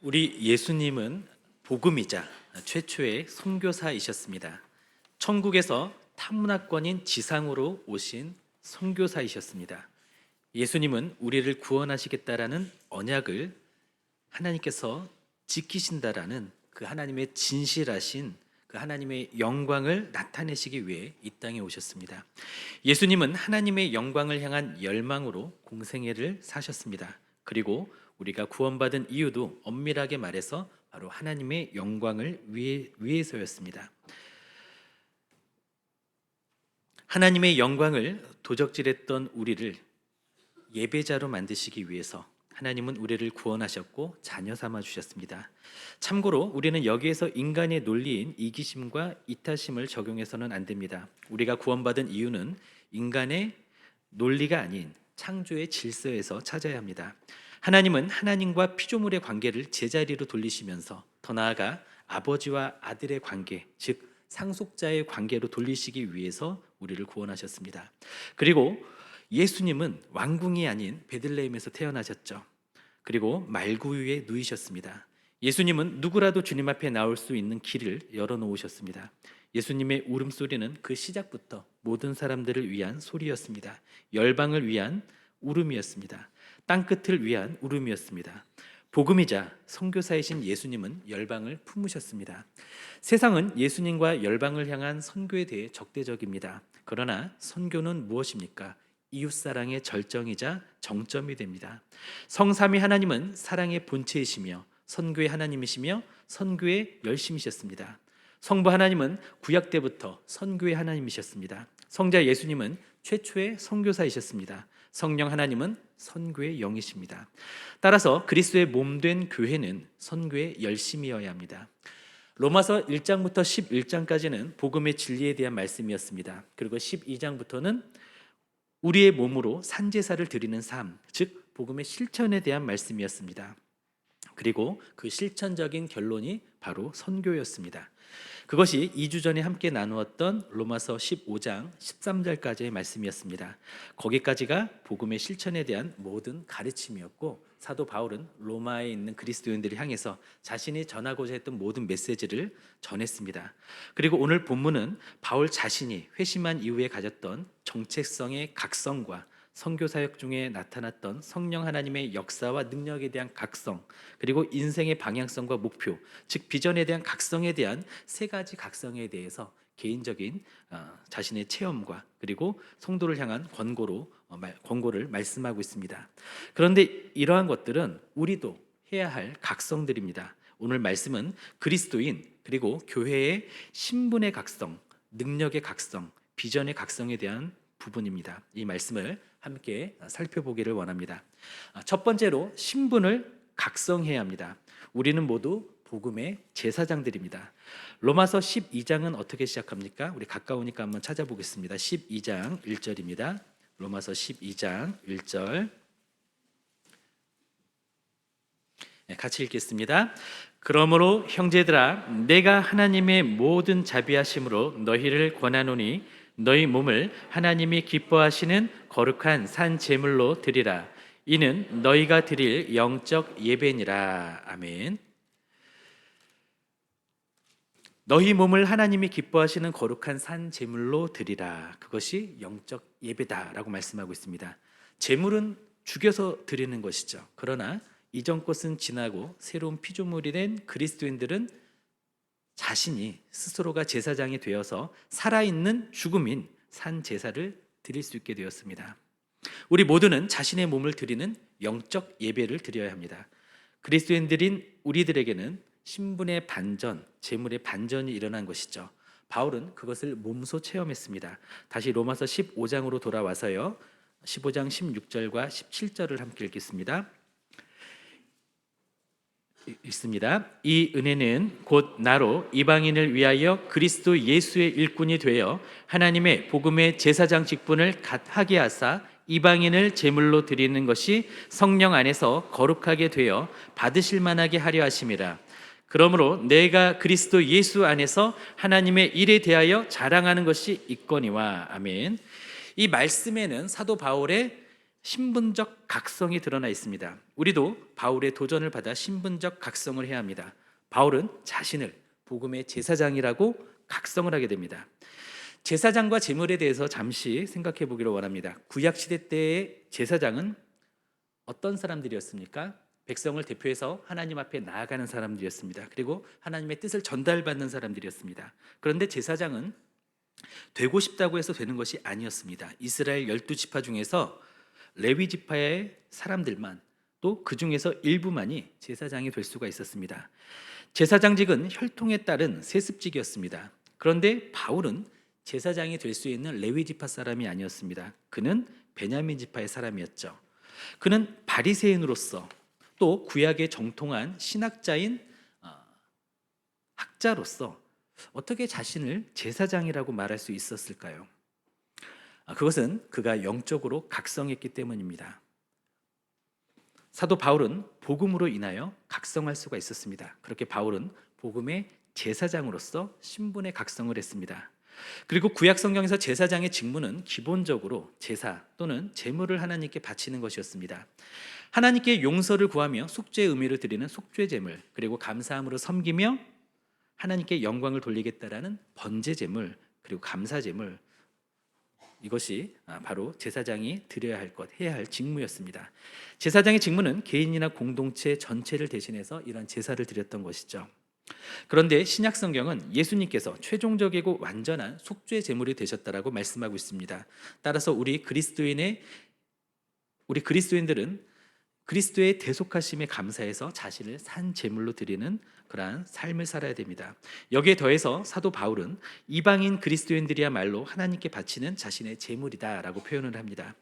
우리 예수님은 복음이자 최초의 선교사이셨습니다. 천국에서 탐문화권인 지상으로 오신 선교사이셨습니다. 예수님은 우리를 구원하시겠다라는 언약을 하나님께서 지키신다라는 그 하나님의 진실하신 그 하나님의 영광을 나타내시기 위해 이 땅에 오셨습니다. 예수님은 하나님의 영광을 향한 열망으로 공생애를 사셨습니다. 그리고 우리가 구원받은 이유도 엄밀하게 말해서 바로 하나님의 영광을 위해서였습니다. 하나님의 영광을 도적질했던 우리를 예배자로 만드시기 위해서 하나님은 우리를 구원하셨고 자녀 삼아 주셨습니다. 참고로 우리는 여기에서 인간의 논리인 이기심과 이타심을 적용해서는 안 됩니다. 우리가 구원받은 이유는 인간의 논리가 아닌 창조의 질서에서 찾아야 합니다. 하나님은 하나님과 피조물의 관계를 제자리로 돌리시면서 더 나아가 아버지와 아들의 관계, 즉 상속자의 관계로 돌리시기 위해서 우리를 구원하셨습니다. 그리고 예수님은 왕궁이 아닌 베들레헴에서 태어나셨죠. 그리고 말구 위에 누이셨습니다. 예수님은 누구라도 주님 앞에 나올 수 있는 길을 열어놓으셨습니다. 예수님의 울음소리는 그 시작부터 모든 사람들을 위한 소리였습니다. 열방을 위한 울음이었습니다. 땅끝을 위한 울음이었습니다. 복음이자 선교사이신 예수님은 열방을 품으셨습니다. 세상은 예수님과 열방을 향한 선교에 대해 적대적입니다. 그러나 선교는 무엇입니까? 이웃사랑의 절정이자 정점이 됩니다. 성삼위 하나님은 사랑의 본체이시며 선교의 하나님이시며 선교의 열심이셨습니다. 성부 하나님은 구약 때부터 선교의 하나님이셨습니다. 성자 예수님은 최초의 선교사이셨습니다. 성령 하나님은 선교의 영이십니다. 따라서 그리스도의 몸된 교회는 선교의 열심이어야 합니다. 로마서 1장부터 11장까지는 복음의 진리에 대한 말씀이었습니다. 그리고 12장부터는 우리의 몸으로 산제사를 드리는 삶, 즉 복음의 실천에 대한 말씀이었습니다. 그리고 그 실천적인 결론이 바로 선교였습니다. 그것이 2주 전에 함께 나누었던 로마서 15장 13절까지의 말씀이었습니다. 거기까지가 복음의 실천에 대한 모든 가르침이었고 사도 바울은 로마에 있는 그리스도인들을 향해서 자신이 전하고자 했던 모든 메시지를 전했습니다. 그리고 오늘 본문은 바울 자신이 회심한 이후에 가졌던 정체성의 각성과 선교 사역 중에 나타났던 성령 하나님의 역사와 능력에 대한 각성, 그리고 인생의 방향성과 목표, 즉 비전에 대한 각성에 대한 세 가지 각성에 대해서 개인적인 자신의 체험과 그리고 성도를 향한 권고를 말씀하고 있습니다. 그런데 이러한 것들은 우리도 해야 할 각성들입니다. 오늘 말씀은 그리스도인 그리고 교회의 신분의 각성, 능력의 각성, 비전의 각성에 대한 부분입니다. 이 말씀을 함께 살펴보기를 원합니다. 첫 번째로 신분을 각성해야 합니다. 우리는 모두 복음의 제사장들입니다. 로마서 12장은 어떻게 시작합니까? 우리 가까우니까 한번 찾아보겠습니다. 12장 1절입니다. 로마서 12장 1절 같이 읽겠습니다. 그러므로 형제들아 내가 하나님의 모든 자비하심으로 너희를 권하노니 너희 몸을 하나님이 기뻐하시는 거룩한 산 제물로 드리라. 이는 너희가 드릴 영적 예배니라. 아멘. 너희 몸을 하나님이 기뻐하시는 거룩한 산 제물로 드리라. 그것이 영적 예배다라고 말씀하고 있습니다. 제물은 죽여서 드리는 것이죠. 그러나 이전 것은 지나고 새로운 피조물이 된 그리스도인들은 자신이 스스로가 제사장이 되어서 살아있는 죽음인 산 제사를 드릴 수 있게 되었습니다. 우리 모두는 자신의 몸을 드리는 영적 예배를 드려야 합니다. 그리스도인들인 우리들에게는 신분의 반전, 재물의 반전이 일어난 것이죠. 바울은 그것을 몸소 체험했습니다. 다시 로마서 15장으로 돌아와서요. 15장 16절과 17절을 함께 읽겠습니다. 있습니다. 이 은혜는 곧 나로 이방인을 위하여 그리스도 예수의 일꾼이 되어 하나님의 복음의 제사장 직분을 하게 하사 이방인을 제물로 드리는 것이 성령 안에서 거룩하게 되어 받으실 만하게 하려 하심이라. 그러므로 내가 그리스도 예수 안에서 하나님의 일에 대하여 자랑하는 것이 있거니와. 아멘. 이 말씀에는 사도 바울의 신분적 각성이 드러나 있습니다. 우리도 바울의 도전을 받아 신분적 각성을 해야 합니다. 바울은 자신을 복음의 제사장이라고 각성을 하게 됩니다. 제사장과 제물에 대해서 잠시 생각해 보기를 원합니다. 구약 시대 때의 제사장은 어떤 사람들이었습니까? 백성을 대표해서 하나님 앞에 나아가는 사람들이었습니다. 그리고 하나님의 뜻을 전달받는 사람들이었습니다. 그런데 제사장은 되고 싶다고 해서 되는 것이 아니었습니다. 이스라엘 12지파 중에서 레위 지파의 사람들만, 또 그 중에서 일부만이 제사장이 될 수가 있었습니다. 제사장직은 혈통에 따른 세습직이었습니다. 그런데 바울은 제사장이 될 수 있는 레위 지파 사람이 아니었습니다. 그는 베냐민 지파의 사람이었죠. 그는 바리새인으로서, 또 구약에 정통한 신학자인 학자로서 어떻게 자신을 제사장이라고 말할 수 있었을까요? 그것은 그가 영적으로 각성했기 때문입니다. 사도 바울은 복음으로 인하여 각성할 수가 있었습니다. 그렇게 바울은 복음의 제사장으로서 신분의 각성을 했습니다. 그리고 구약 성경에서 제사장의 직무는 기본적으로 제사 또는 제물을 하나님께 바치는 것이었습니다. 하나님께 용서를 구하며 속죄의 의미를 드리는 속죄 제물, 그리고 감사함으로 섬기며 하나님께 영광을 돌리겠다라는 번제 제물, 그리고 감사 제물, 이것이 바로 제사장이 드려야 할 것, 해야 할 직무였습니다. 제사장의 직무는 개인이나 공동체 전체를 대신해서 이런 제사를 드렸던 것이죠. 그런데 신약 성경은 예수님께서 최종적이고 완전한 속죄 제물이 되셨다라고 말씀하고 있습니다. 따라서 우리 그리스도인들은 그리스도의 대속하심에 감사해서 자신을 산 제물로 드리는 그러한 삶을 살아야 됩니다. 여기에 더해서 사도 바울은 이방인 그리스도인들이야말로 하나님께 바치는 자신의 제물이다라고 표현을 합니다.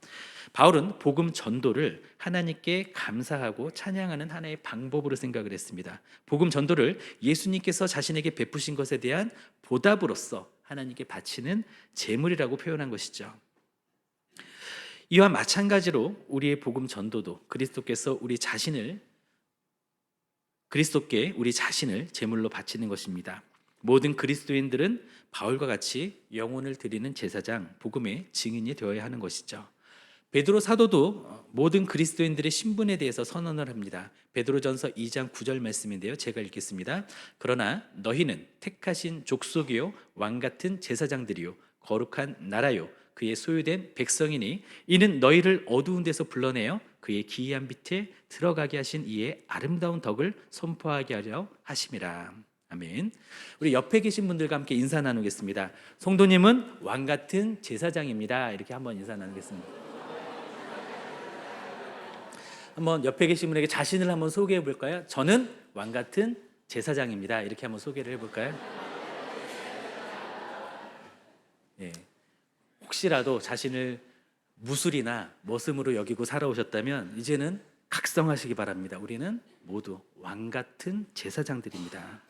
바울은 복음 전도를 하나님께 감사하고 찬양하는 하나의 방법으로 생각을 했습니다. 복음 전도를 예수님께서 자신에게 베푸신 것에 대한 보답으로서 하나님께 바치는 제물이라고 표현한 것이죠. 이와 마찬가지로 우리의 복음 전도도 그리스도께 우리 자신을 제물로 바치는 것입니다. 모든 그리스도인들은 바울과 같이 영혼을 드리는 제사장, 복음의 증인이 되어야 하는 것이죠. 베드로 사도도 모든 그리스도인들의 신분에 대해서 선언을 합니다. 베드로전서 2장 9절 말씀인데요, 제가 읽겠습니다. 그러나 너희는 택하신 족속이요 왕같은 제사장들이요 거룩한 나라요 그의 소유된 백성이니 이는 너희를 어두운 데서 불러내어 그의 기이한 빛에 들어가게 하신 이의 아름다운 덕을 선포하게 하려 하심이라. 아멘. 우리 옆에 계신 분들과 함께 인사 나누겠습니다. 성도님은 왕 같은 제사장입니다. 이렇게 한번 인사 나누겠습니다. 한번 옆에 계신 분에게 자신을 한번 소개해 볼까요? 저는 왕 같은 제사장입니다. 이렇게 한번 소개를 해볼까요? 네. 혹시라도 자신을 무술이나 머슴으로 여기고 살아오셨다면 이제는 각성하시기 바랍니다. 우리는 모두 왕 같은 제사장들입니다.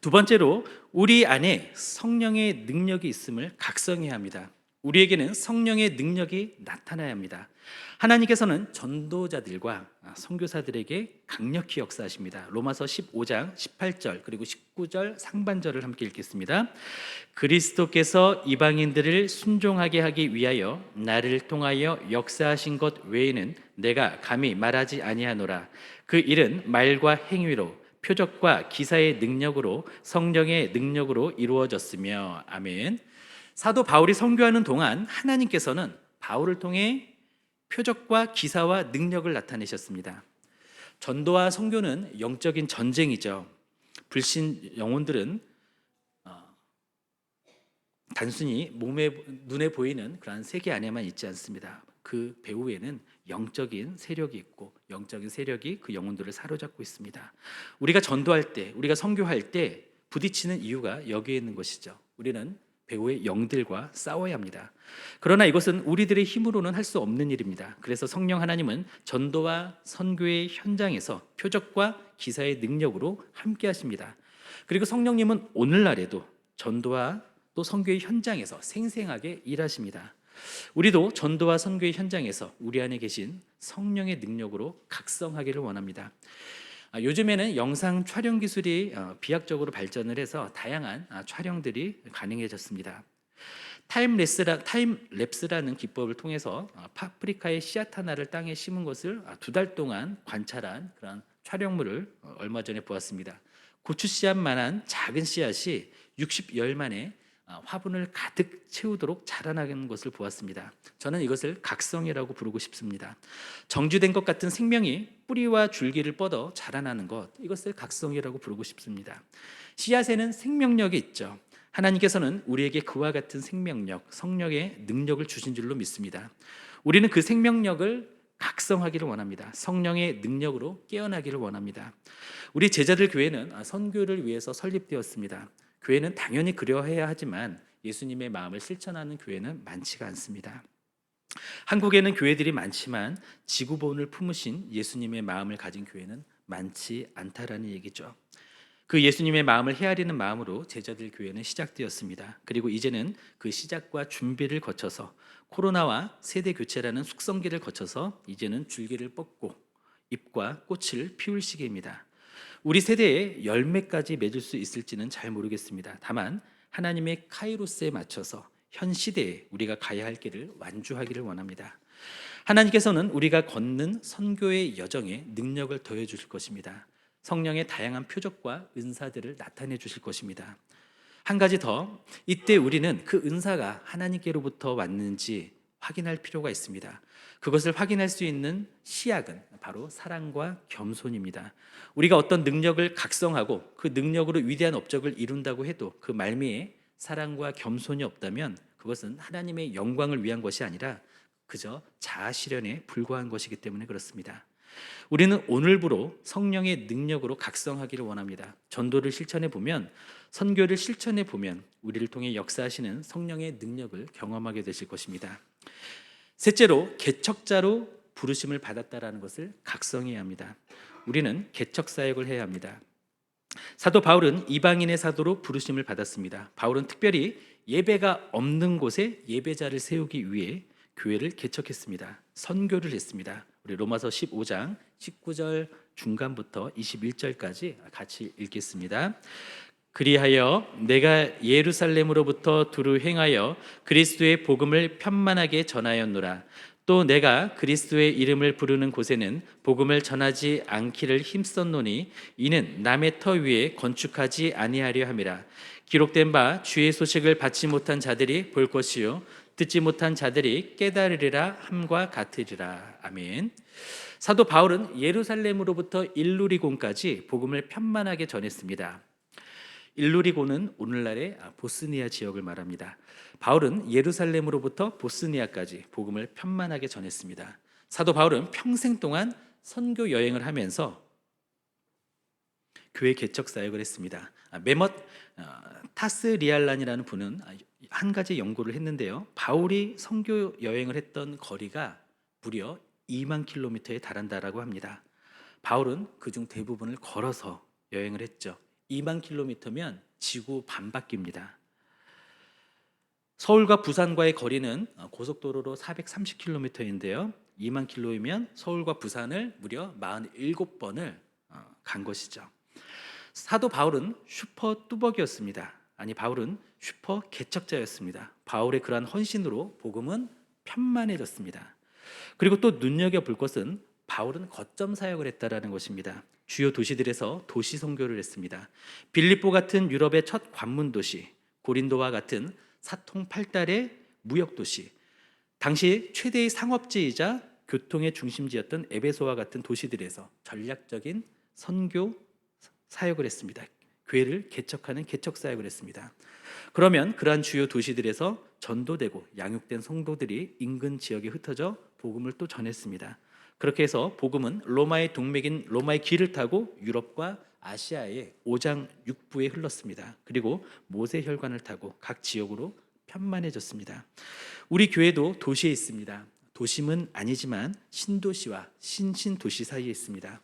두 번째로 우리 안에 성령의 능력이 있음을 각성해야 합니다. 우리에게는 성령의 능력이 나타나야 합니다. 하나님께서는 전도자들과 선교사들에게 강력히 역사하십니다. 로마서 15장 18절 그리고 19절 상반절을 함께 읽겠습니다. 그리스도께서 이방인들을 순종하게 하기 위하여 나를 통하여 역사하신 것 외에는 내가 감히 말하지 아니하노라. 그 일은 말과 행위로 표적과 기사의 능력으로 성령의 능력으로 이루어졌으며. 아멘. 사도 바울이 선교하는 동안 하나님께서는 바울을 통해 표적과 기사와 능력을 나타내셨습니다. 전도와 선교는 영적인 전쟁이죠. 불신 영혼들은 단순히 눈에 보이는 그런 세계 안에만 있지 않습니다. 그 배후에는 영적인 세력이 있고 영적인 세력이 그 영혼들을 사로잡고 있습니다. 우리가 전도할 때, 우리가 선교할 때 부딪히는 이유가 여기에 있는 것이죠. 우리는 배후의 영들과 싸워야 합니다. 그러나 이것은 우리들의 힘으로는 할 수 없는 일입니다. 그래서 성령 하나님은 전도와 선교의 현장에서 표적과 기사의 능력으로 함께 하십니다. 그리고 성령님은 오늘날에도 전도와 또 선교의 현장에서 생생하게 일하십니다. 우리도 전도와 선교의 현장에서 우리 안에 계신 성령의 능력으로 각성하기를 원합니다. 요즘에는 영상 촬영 기술이 비약적으로 발전을 해서 다양한 촬영들이 가능해졌습니다. 타임랩스라는 기법을 통해서 파프리카의 씨앗 하나를 땅에 심은 것을 2달 동안 관찰한 그런 촬영물을 얼마 전에 보았습니다. 고추 씨앗만한 작은 씨앗이 60열 만에 화분을 가득 채우도록 자라나는 것을 보았습니다. 저는 이것을 각성이라고 부르고 싶습니다. 정주된 것 같은 생명이 뿌리와 줄기를 뻗어 자라나는 것, 이것을 각성이라고 부르고 싶습니다. 씨앗에는 생명력이 있죠. 하나님께서는 우리에게 그와 같은 생명력, 성령의 능력을 주신 줄로 믿습니다. 우리는 그 생명력을 각성하기를 원합니다. 성령의 능력으로 깨어나기를 원합니다. 우리 제자들 교회는 선교를 위해서 설립되었습니다. 교회는 당연히 그려야 하지만 예수님의 마음을 실천하는 교회는 많지가 않습니다. 한국에는 교회들이 많지만 지구본을 품으신 예수님의 마음을 가진 교회는 많지 않다라는 얘기죠. 그 예수님의 마음을 헤아리는 마음으로 제자들 교회는 시작되었습니다. 그리고 이제는 그 시작과 준비를 거쳐서 코로나와 세대 교체라는 숙성기를 거쳐서 이제는 줄기를 뻗고 잎과 꽃을 피울 시기입니다. 우리 세대에 열매까지 맺을 수 있을지는 잘 모르겠습니다. 다만 하나님의 카이로스에 맞춰서 현 시대에 우리가 가야 할 길을 완주하기를 원합니다. 하나님께서는 우리가 걷는 선교의 여정에 능력을 더해 주실 것입니다. 성령의 다양한 표적과 은사들을 나타내 주실 것입니다. 한 가지 더, 이때 우리는 그 은사가 하나님께로부터 왔는지 확인할 필요가 있습니다. 그것을 확인할 수 있는 시약은 바로 사랑과 겸손입니다. 우리가 어떤 능력을 각성하고 그 능력으로 위대한 업적을 이룬다고 해도 그 말미에 사랑과 겸손이 없다면 그것은 하나님의 영광을 위한 것이 아니라 그저 자아 실현에 불과한 것이기 때문에 그렇습니다. 우리는 오늘부로 성령의 능력으로 각성하기를 원합니다. 전도를 실천해 보면, 선교를 실천해 보면 우리를 통해 역사하시는 성령의 능력을 경험하게 되실 것입니다. 셋째로, 개척자로 부르심을 받았다라는 것을 각성해야 합니다. 우리는 개척 사역을 해야 합니다. 사도 바울은 이방인의 사도로 부르심을 받았습니다. 바울은 특별히 예배가 없는 곳에 예배자를 세우기 위해 교회를 개척했습니다. 선교를 했습니다. 우리 로마서 15장 19절 중간부터 21절까지 같이 읽겠습니다. 그리하여 내가 예루살렘으로부터 두루 행하여 그리스도의 복음을 편만하게 전하였노라. 또 내가 그리스도의 이름을 부르는 곳에는 복음을 전하지 않기를 힘썼노니 이는 남의 터 위에 건축하지 아니하려 함이라. 기록된 바 주의 소식을 받지 못한 자들이 볼 것이요 듣지 못한 자들이 깨달으리라 함과 같으리라. 아멘. 사도 바울은 예루살렘으로부터 일루리곤까지 복음을 편만하게 전했습니다. 일루리곤은 오늘날의 보스니아 지역을 말합니다. 바울은 예루살렘으로부터 보스니아까지 복음을 편만하게 전했습니다. 사도 바울은 평생 동안 선교 여행을 하면서 교회 개척 사역을 했습니다. 메멋 타스리알란이라는 분은 한 가지 연구를 했는데요. 바울이 선교 여행을 했던 거리가 무려 2만 킬로미터에 달한다라고 합니다. 바울은 그중 대부분을 걸어서 여행을 했죠. 2만 킬로미터면 지구 반바퀴입니다. 서울과 부산과의 거리는 고속도로로 430킬로미터인데요. 2만 킬로이면 서울과 부산을 무려 47번을 간 것이죠. 사도 바울은 슈퍼 뚜벅이었습니다. 아니, 바울은 슈퍼 개척자였습니다. 바울의 그러한 헌신으로 복음은 편만해졌습니다. 그리고 또 눈여겨볼 것은 바울은 거점 사역을 했다라는 것입니다. 주요 도시들에서 도시 선교를 했습니다. 빌립보 같은 유럽의 첫 관문 도시, 고린도와 같은 사통팔달의 무역 도시, 당시 최대의 상업지이자 교통의 중심지였던 에베소와 같은 도시들에서 전략적인 선교 사역을 했습니다. 교회를 개척하는 개척 사역을 했습니다. 그러면 그러한 주요 도시들에서 전도되고 양육된 성도들이 인근 지역에 흩어져 복음을 또 전했습니다. 그렇게 해서 복음은 로마의 동맥인 로마의 길을 타고 유럽과 아시아의 오장 육부에 흘렀습니다. 그리고 모세 혈관을 타고 각 지역으로 편만해졌습니다. 우리 교회도 도시에 있습니다. 도심은 아니지만 신도시와 신신도시 사이에 있습니다.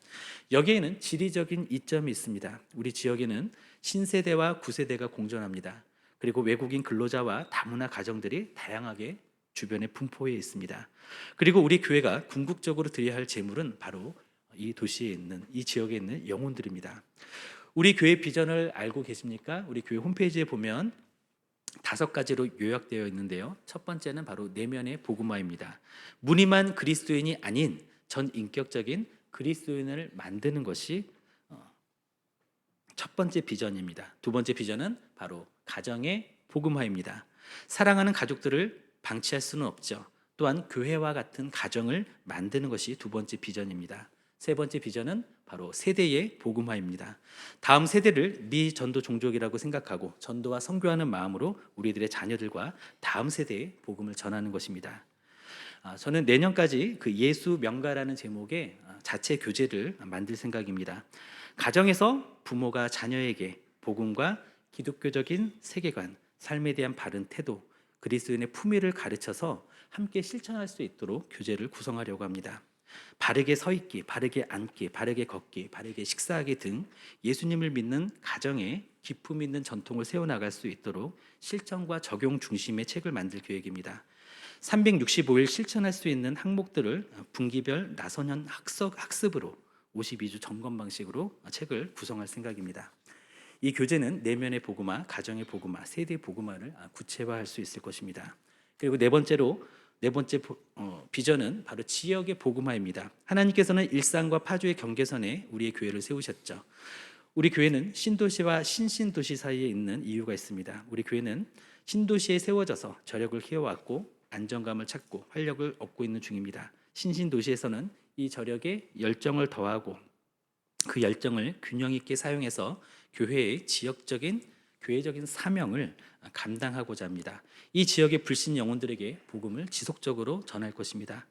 여기에는 지리적인 이점이 있습니다. 우리 지역에는 신세대와 구세대가 공존합니다. 그리고 외국인 근로자와 다문화 가정들이 다양하게 주변에 분포해 있습니다. 그리고 우리 교회가 궁극적으로 드려야 할 재물은 바로 이 도시에 있는, 이 지역에 있는 영혼들입니다. 우리 교회 비전을 알고 계십니까? 우리 교회 홈페이지에 보면 5가지로 요약되어 있는데요. 첫 번째는 바로 내면의 복음화입니다. 무늬만 그리스도인이 아닌 전 인격적인 그리스도인을 만드는 것이 첫 번째 비전입니다. 두 번째 비전은 바로 가정의 복음화입니다. 사랑하는 가족들을 방치할 수는 없죠. 또한 교회와 같은 가정을 만드는 것이 두 번째 비전입니다. 세 번째 비전은 바로 세대의 복음화입니다. 다음 세대를 미전도 종족이라고 생각하고 전도와 선교하는 마음으로 우리들의 자녀들과 다음 세대에 복음을 전하는 것입니다. 저는 내년까지 그 예수 명가라는 제목의 자체 교재를 만들 생각입니다. 가정에서 부모가 자녀에게 복음과 기독교적인 세계관, 삶에 대한 바른 태도, 그리스도인의 품위를 가르쳐서 함께 실천할 수 있도록 교재를 구성하려고 합니다. 바르게 서 있기, 바르게 앉기, 바르게 걷기, 바르게 식사하기 등 예수님을 믿는 가정에 기품 있는 전통을 세워나갈 수 있도록 실천과 적용 중심의 책을 만들 계획입니다. 365일 실천할 수 있는 항목들을 분기별 나선형 학습으로 52주 점검 방식으로 책을 구성할 생각입니다. 이 교재는 내면의 복음화, 가정의 복음화, 세대의 복음화를 구체화할 수 있을 것입니다. 그리고 네 번째 비전은 바로 지역의 복음화입니다. 하나님께서는 일산과 파주의 경계선에 우리의 교회를 세우셨죠. 우리 교회는 신도시와 신신도시 사이에 있는 이유가 있습니다. 우리 교회는 신도시에 세워져서 저력을 키워왔고 안정감을 찾고 활력을 얻고 있는 중입니다. 신신도시에서는 이 저력에 열정을 더하고 그 열정을 균형 있게 사용해서 교회의 교회적인 사명을 감당하고자 합니다. 이 지역의 불신 영혼들에게 복음을 지속적으로 전할 것입니다.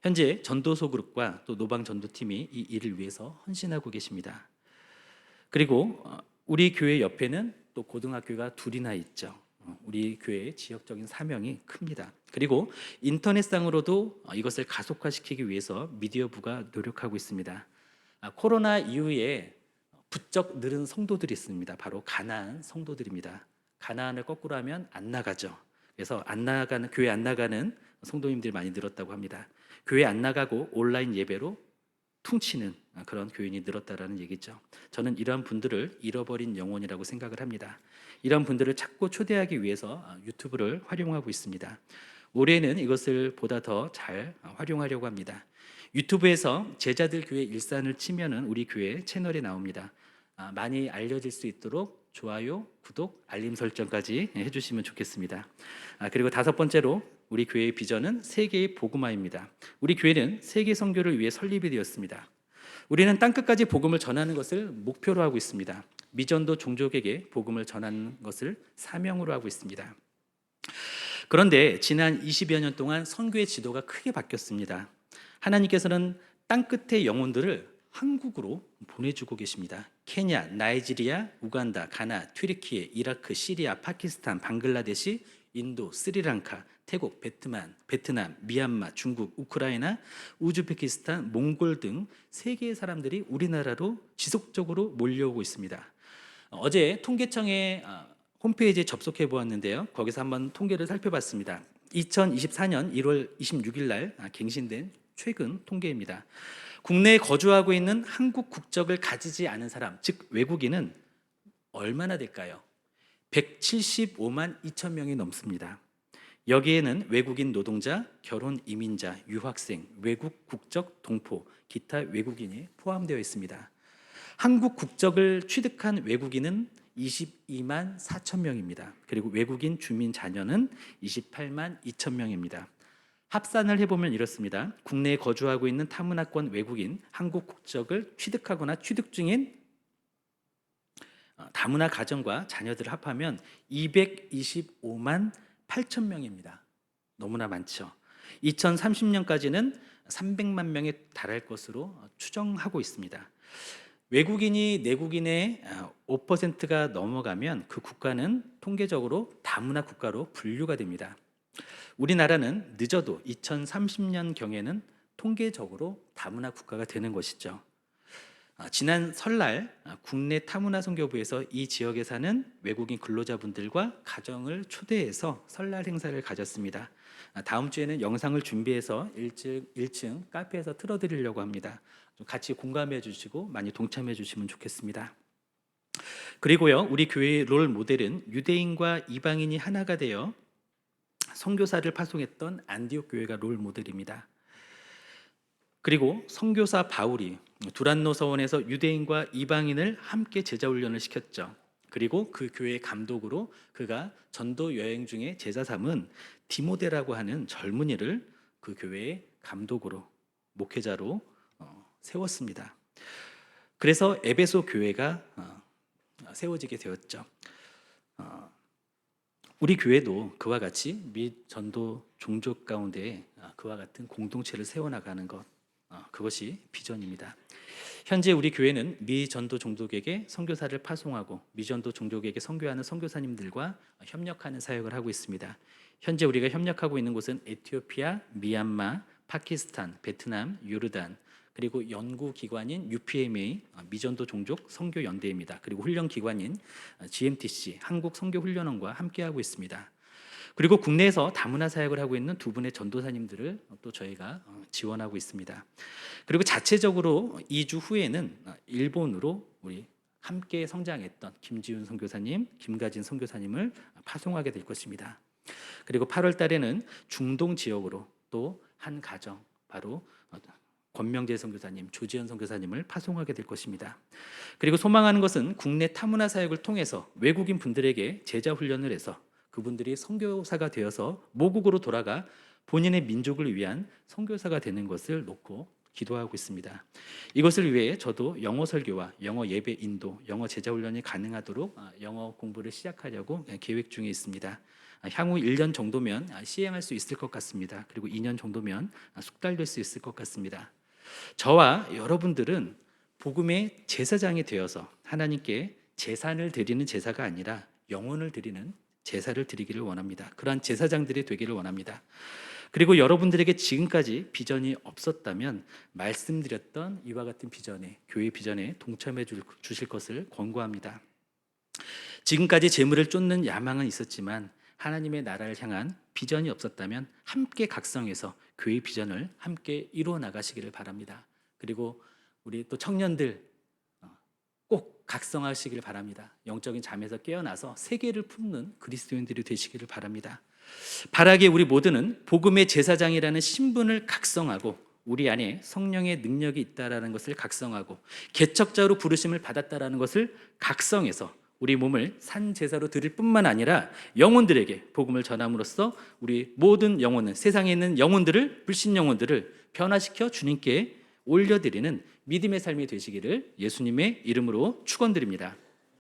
현재 전도소 그룹과 또 노방 전도팀이 이 일을 위해서 헌신하고 계십니다. 그리고 우리 교회 옆에는 또 고등학교가 둘이나 있죠. 우리 교회의 지역적인 사명이 큽니다. 그리고 인터넷상으로도 이것을 가속화시키기 위해서 미디어부가 노력하고 있습니다. 코로나 이후에 부쩍 늘은 성도들이 있습니다. 바로 가나안 성도들입니다. 가나안을 거꾸로 하면 안 나가죠. 그래서 교회 안 나가는 성도님들이 많이 늘었다고 합니다. 교회 안 나가고 온라인 예배로 퉁치는 그런 교인이 늘었다라는 얘기죠. 저는 이러한 분들을 잃어버린 영혼이라고 생각을 합니다. 이런 분들을 찾고 초대하기 위해서 유튜브를 활용하고 있습니다. 올해는 이것을 보다 더 잘 활용하려고 합니다. 유튜브에서 제자들 교회 일산을 치면은 우리 교회 채널이 나옵니다. 많이 알려질 수 있도록 좋아요, 구독, 알림 설정까지 해주시면 좋겠습니다. 그리고 다섯 번째로 우리 교회의 비전은 세계의 복음화입니다. 우리 교회는 세계 선교를 위해 설립이 되었습니다. 우리는 땅끝까지 복음을 전하는 것을 목표로 하고 있습니다. 미전도 종족에게 복음을 전하는 것을 사명으로 하고 있습니다. 그런데 지난 20여 년 동안 선교의 지도가 크게 바뀌었습니다. 하나님께서는 땅끝의 영혼들을 한국으로 보내주고 계십니다. 케냐, 나이지리아, 우간다, 가나, 튀르키예, 이라크, 시리아, 파키스탄, 방글라데시, 인도, 스리랑카, 태국, 베트남, 미얀마, 중국, 우크라이나, 우즈베키스탄, 몽골 등 세계의 사람들이 우리나라로 지속적으로 몰려오고 있습니다. 어제 통계청의 홈페이지에 접속해 보았는데요. 거기서 한번 통계를 살펴봤습니다. 2024년 1월 26일 날 갱신된 최근 통계입니다. 국내에 거주하고 있는 한국 국적을 가지지 않은 사람, 즉 외국인은 얼마나 될까요? 175만 2천 명이 넘습니다. 여기에는 외국인 노동자, 결혼 이민자, 유학생, 외국 국적 동포, 기타 외국인이 포함되어 있습니다. 한국 국적을 취득한 외국인은 22만 4천 명입니다. 그리고 외국인 주민 자녀는 28만 2천 명입니다. 합산을 해보면 이렇습니다. 국내에 거주하고 있는 타문화권 외국인, 한국 국적을 취득하거나 취득 중인 다문화 가정과 자녀들을 합하면 225만 8천 명입니다. 너무나 많죠. 2030년까지는 300만 명에 달할 것으로 추정하고 있습니다. 외국인이 내국인의 5%가 넘어가면 그 국가는 통계적으로 다문화 국가로 분류가 됩니다. 우리나라는 늦어도 2030년경에는 통계적으로 다문화 국가가 되는 것이죠. 지난 설날 국내 타문화 선교부에서 이 지역에 사는 외국인 근로자분들과 가정을 초대해서 설날 행사를 가졌습니다. 다음 주에는 영상을 준비해서 1층 카페에서 틀어드리려고 합니다. 좀 같이 공감해 주시고 많이 동참해 주시면 좋겠습니다. 그리고요, 우리 교회의 롤 모델은 유대인과 이방인이 하나가 되어 선교사를 파송했던 안디옥 교회가 롤 모델입니다. 그리고 선교사 바울이 두란노 서원에서 유대인과 이방인을 함께 제자 훈련을 시켰죠. 그리고 그 교회의 감독으로 그가 전도 여행 중에 제자 삼은 디모데라고 하는 젊은이를 그 교회의 감독으로, 목회자로 세웠습니다. 그래서 에베소 교회가 세워지게 되었죠. 우리 교회도 그와 같이 및 전도 종족 가운데 그와 같은 공동체를 세워나가는 것, 그것이 비전입니다. 현재 우리 교회는 미 전도 종족에게 선교사를 파송하고 미 전도 종족에게 선교하는 선교사님들과 협력하는 사역을 하고 있습니다. 현재 우리가 협력하고 있는 곳은 에티오피아, 미얀마, 파키스탄, 베트남, 요르단, 그리고 연구 기관인 UPMA 미전도 종족 선교 연대입니다. 그리고 훈련 기관인 GMTC 한국 선교 훈련원과 함께하고 있습니다. 그리고 국내에서 다문화 사역을 하고 있는 두 분의 전도사님들을 또 저희가 지원하고 있습니다. 그리고 자체적으로 2주 후에는 일본으로 우리 함께 성장했던 김지훈 선교사님, 김가진 선교사님을 파송하게 될 것입니다. 그리고 8월 달에는 중동 지역으로 또 한 가정, 바로 권명재 선교사님, 조지현 선교사님을 파송하게 될 것입니다. 그리고 소망하는 것은 국내 타문화 사역을 통해서 외국인 분들에게 제자 훈련을 해서 그분들이 선교사가 되어서 모국으로 돌아가 본인의 민족을 위한 선교사가 되는 것을 놓고 기도하고 있습니다. 이것을 위해 저도 영어 설교와 영어 예배 인도, 영어 제자 훈련이 가능하도록 영어 공부를 시작하려고 계획 중에 있습니다. 향후 1년 정도면 시행할 수 있을 것 같습니다. 그리고 2년 정도면 숙달될 수 있을 것 같습니다. 저와 여러분들은 복음의 제사장이 되어서 하나님께 제산을 드리는 제사가 아니라 영혼을 드리는 제사를 드리기를 원합니다. 그러한 제사장들이 되기를 원합니다. 그리고 여러분들에게 지금까지 비전이 없었다면 말씀드렸던 이와 같은 비전에, 교회 비전에 동참해 주실 것을 권고합니다. 지금까지 재물을 쫓는 야망은 있었지만 하나님의 나라를 향한 비전이 없었다면 함께 각성해서 교회 비전을 함께 이루어 나가시기를 바랍니다. 그리고 우리 또 청년들 꼭 각성하시기를 바랍니다. 영적인 잠에서 깨어나서 세계를 품는 그리스도인들이 되시기를 바랍니다. 바라기에 우리 모두는 복음의 제사장이라는 신분을 각성하고 우리 안에 성령의 능력이 있다라는 것을 각성하고 개척자로 부르심을 받았다라는 것을 각성해서 우리 몸을 산 제사로 드릴 뿐만 아니라 영혼들에게 복음을 전함으로써 우리 모든 영혼은, 세상에 있는 영혼들을, 불신 영혼들을 변화시켜 주님께 올려드리는 믿음의 삶이 되시기를 예수님의 이름으로 축원드립니다.